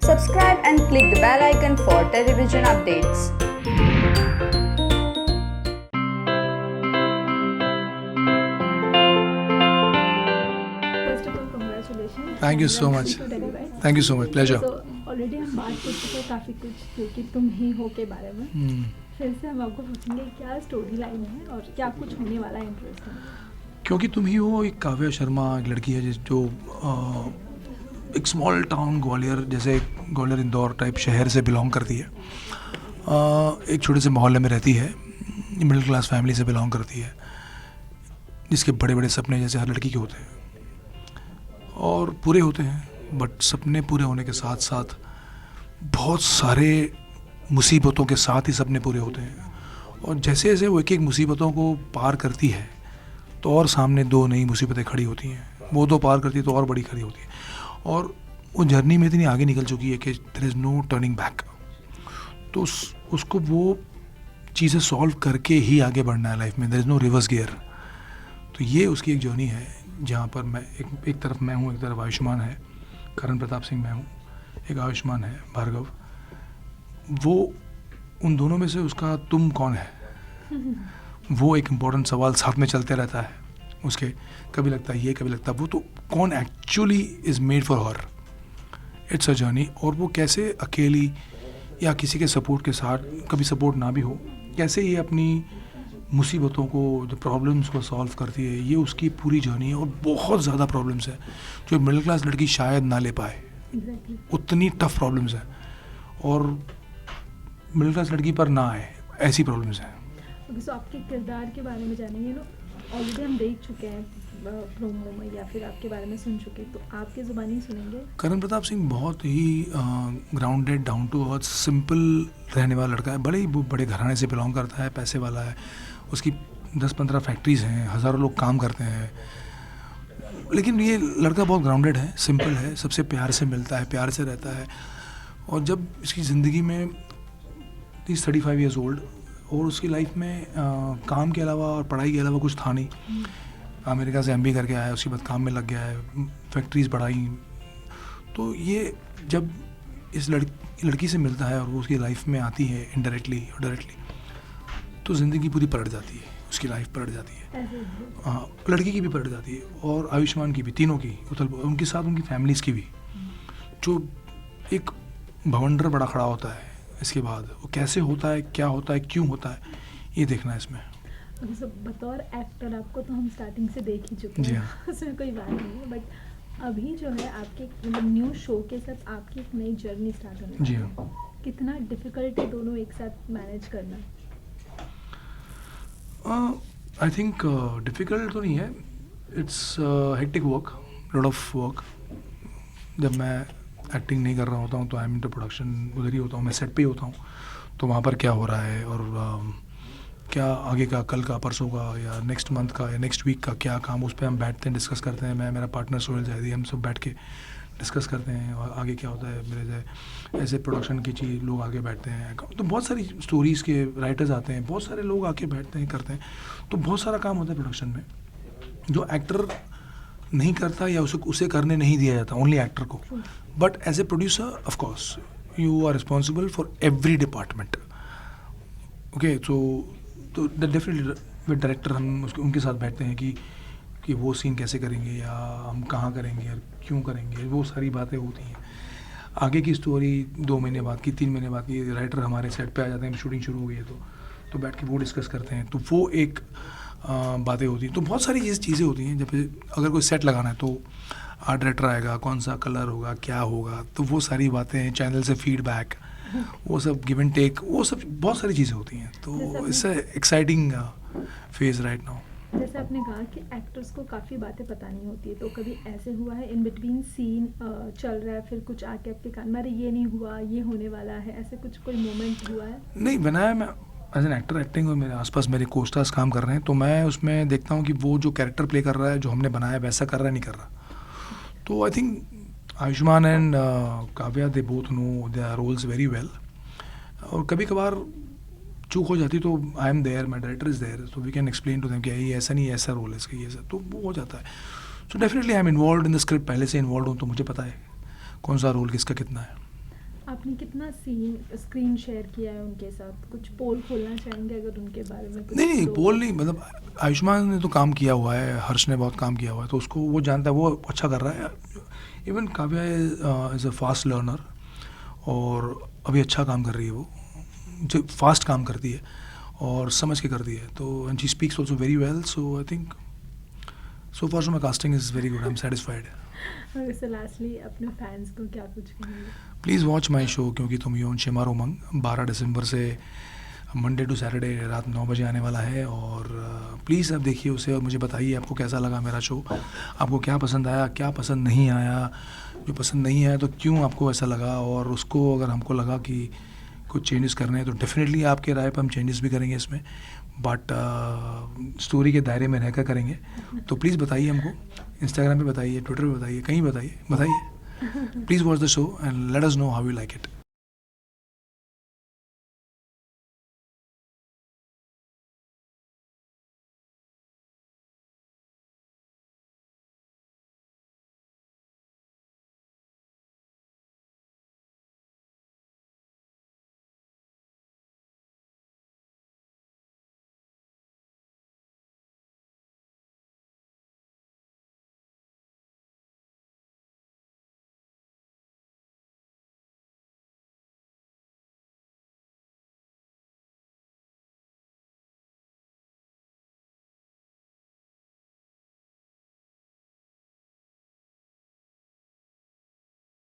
Subscribe and click the bell icon for television updates. First of all, congratulations. Thank you so much. To deliver. Thank you so much, pleasure. तो already हम बात कर चुके हैं काफ़ी कुछ क्योंकि तुम ही हो के बारे में। फिर से हम आपको पूछेंगे क्या स्टोरी लाइन है और क्या कुछ होने वाला है इंटरेस्ट में। क्योंकि तुम ही हो एक काव्या शर्मा, एक लड़की है जो एक स्मॉल टाउन ग्वालियर जैसे ग्वालियर इंदौर टाइप शहर से बिलोंग करती है। एक छोटे से मोहल्ले में रहती है, मिडिल क्लास फैमिली से बिलोंग करती है, जिसके बड़े बड़े सपने जैसे हर लड़की के होते हैं और पूरे होते हैं। बट सपने पूरे होने के साथ साथ बहुत सारे मुसीबतों के साथ ही सपने पूरे होते हैं। और जैसे जैसे वो एक एक मुसीबतों को पार करती है तो और सामने दो नई मुसीबतें खड़ी होती हैं, वो दो पार करती है तो और बड़ी खड़ी होती है। और वो जर्नी में इतनी आगे निकल चुकी है कि there is no turning back. तो उसको वो चीज़ें सॉल्व करके ही आगे बढ़ना है लाइफ में, there is no reverse gear. तो ये उसकी एक जर्नी है जहाँ पर मैं एक तरफ मैं हूँ, एक तरफ आयुष्मान है, करण प्रताप सिंह मैं हूँ, एक आयुष्मान है भार्गव। वो उन दोनों में से उसका तुम कौन है, वो एक इम्पोर्टेंट सवाल साथ में चलते रहता है उसके। कभी लगता है ये, कभी लगता है वो, तो कौन actually is made for her. It's a journey. और वो कैसे अकेली या किसी के सपोर्ट के साथ, कभी सपोर्ट ना भी हो, कैसे ये अपनी मुसीबतों को, जो प्रॉब्लम्स को सॉल्व करती है, ये उसकी पूरी जर्नी है। और बहुत ज़्यादा प्रॉब्लम्स है जो मिडिल क्लास लड़की शायद ना ले पाए। Exactly. उतनी टफ प्रॉब्लम्स हैं और मिडिल क्लास लड़की पर ना आए ऐसी प्रॉब्लम्स हैं। Okay, so आपके किरदार के बारे में जानेंगे ना। ऑलरेडी हम देख चुके हैं प्रोमो में या फिर आपके बारे में सुन चुके हैं, तो आपकी ज़ुबानी सुनेंगे। करण प्रताप सिंह बहुत ही grounded, down to earth, simple रहने वाला लड़का है। बड़े ही बड़े घराने से बिलोंग करता है, पैसे वाला है, उसकी 10-15 फैक्ट्रीज़ हैं, हज़ारों लोग काम करते हैं। लेकिन ये लड़का बहुत ग्राउंडेड है, सिंपल है, सबसे प्यार से मिलता है, प्यार से रहता है। और जब इसकी ज़िंदगी में 35 ईयर्स ओल्ड और उसकी लाइफ में काम के अलावा और पढ़ाई के अलावा कुछ था नहीं। अमेरिका से MBA करके आया, उसके बाद काम में लग गया है, फैक्ट्रीज बढ़ाई। तो ये जब इस लड़की से मिलता है और वो उसकी लाइफ में आती है इनडायरेक्टली और डायरेक्टली, तो ज़िंदगी पूरी पलट जाती है, उसकी लाइफ पलट जाती है। हाँ, लड़की की भी पलट जाती है और आयुष्मान की भी, तीनों की, उनके साथ उनकी फैमिलीज़ की भी। जो एक भवंडर बड़ा खड़ा होता है इसके बाद, वो कैसे होता है, क्या होता है, क्यों होता है, ये देखना है इसमें। बतौर एक्टर आपको तो हम स्टार्टिंग से देख ही चुके जी हैं, हाँ। उसमें कोई बात नहीं है। बट अभी जो है आपके मतलब न्यू शो के साथ आपकी एक नई जर्नी स्टार्ट होने वाली जी है। हाँ। कितना डिफिकल्ट है दोनों एक साथ मैनेज करना? आई थिंक डिफ़िकल्ट तो नहीं है, it's hectic work, lot of work. जब मैं एक्टिंग नहीं कर रहा होता हूँ तो आई एम इनटू प्रोडक्शन, उधर ही होता हूँ, मैं सेट पे ही होता हूँ। तो वहाँ पर क्या हो रहा है और क्या आगे का, कल का, परसों का या नेक्स्ट मंथ का या नेक्स्ट वीक का क्या काम, उस पर हम बैठते हैं, डिस्कस करते हैं। मैं, मेरा पार्टनर सोहेल जायदी, हम सब बैठ के डिस्कस करते हैं और आगे क्या होता है। मेरे से ऐसे प्रोडक्शन की चीज़ लोग आगे बैठते हैं, तो बहुत सारी स्टोरीज़ के राइटर्स आते हैं, बहुत सारे लोग आके बैठते हैं, करते हैं। तो बहुत सारा काम होता है प्रोडक्शन में जो एक्टर नहीं करता या उसे करने नहीं दिया जाता, ओनली एक्टर को। But as a producer of course you are responsible for every department. Okay, तो डेफिनेटली विद डायरेक्टर हम उनके साथ बैठते हैं कि वो सीन कैसे करेंगे या हम कहाँ करेंगे या क्यों करेंगे, वो सारी बातें होती हैं। आगे की स्टोरी 2 महीने बाद की, 3 महीने बाद की, राइटर हमारे सेट पे आ जाते हैं, शूटिंग शुरू हो गई है तो बैठ के वो डिस्कस करते हैं। तो वो एक बातें होती हैं। तो बहुत सारी चीज़ें होती हैं। जब अगर कोई सेट लगाना है तो आर्ट डायरेक्टर आएगा, कौन सा कलर होगा, क्या होगा, तो वो सारी बातें, चैनल से फीडबैक, वो सब गिव एंड टेक, वो सब बहुत सारी चीज़ें होती हैं। तो it's exciting phase right now. जैसे आपने कहा कि एक्टर्स को काफ़ी बातें पता नहीं होती है, तो कभी ऐसे हुआ है इन बिटवीन सीन चल रहा है फिर कुछ आके आपके कान में, अरे ये नहीं हुआ, ये होने वाला है, ऐसे कुछ कोई मोमेंट हुआ है? नहीं, बनाया मैं एज एन एक्टर, एक्टिंग, और मेरे आसपास मेरे कोस्टार्स काम कर रहे हैं, तो मैं उसमें देखता हूँ कि वो जो कैरेक्टर प्ले कर रहा है, जो हमने बनाया वैसा कर रहा है, नहीं कर रहा। तो I think Ayushman and Kavya, they both know their roles very well. और कभी कभार चूक हो जाती तो I am there, my director is there, तो we can explain to them कि ये ऐसा नहीं, ऐसा रोल है इसका, ये ऐसा, तो वो हो जाता है। So definitely I am involve in the script, पहले से इन्वॉल्व हूँ तो मुझे पता है कौन सा रोल किसका कितना है। आपने कितना सीन स्क्रीन शेयर किया है उनके साथ? कुछ पोल खोलना चाहेंगे अगर उनके बारे में कुछ? नहीं तो- बोल नहीं, मतलब आयुष्मान ने तो काम किया हुआ है, हर्ष ने बहुत काम किया हुआ है, तो उसको वो जानता है, वो अच्छा कर रहा है। Even Kavya is a fast learner और अभी अच्छा काम कर रही है वो, जो फास्ट काम करती है और समझ के करती है, तो and she speaks also very well, so I think so far so my casting is very good, I am satisfied. और इससे लास्टली अपने फैंस को क्या कुछ कहेंगे? प्लीज़ वॉच माई शो क्योंकि तुम यूं शिमार उमंग 12 दिसंबर से मंडे टू सैटरडे रात 9 बजे आने वाला है, और प्लीज़ आप देखिए उसे और मुझे बताइए आपको कैसा लगा मेरा शो, आपको क्या पसंद आया, क्या पसंद नहीं आया, जो पसंद नहीं आया तो क्यों आपको ऐसा लगा, और उसको अगर हमको लगा कि कुछ चेंजेस करने हैं तो डेफिनेटली आपके राय पर हम चेंजेस भी करेंगे इसमें, बट स्टोरी के दायरे में रहकर करेंगे। तो प्लीज़ बताइए हमको, इंस्टाग्राम पे बताइए, ट्विटर पे बताइए, कहीं बताइए, please watch the show and let us know how you like it.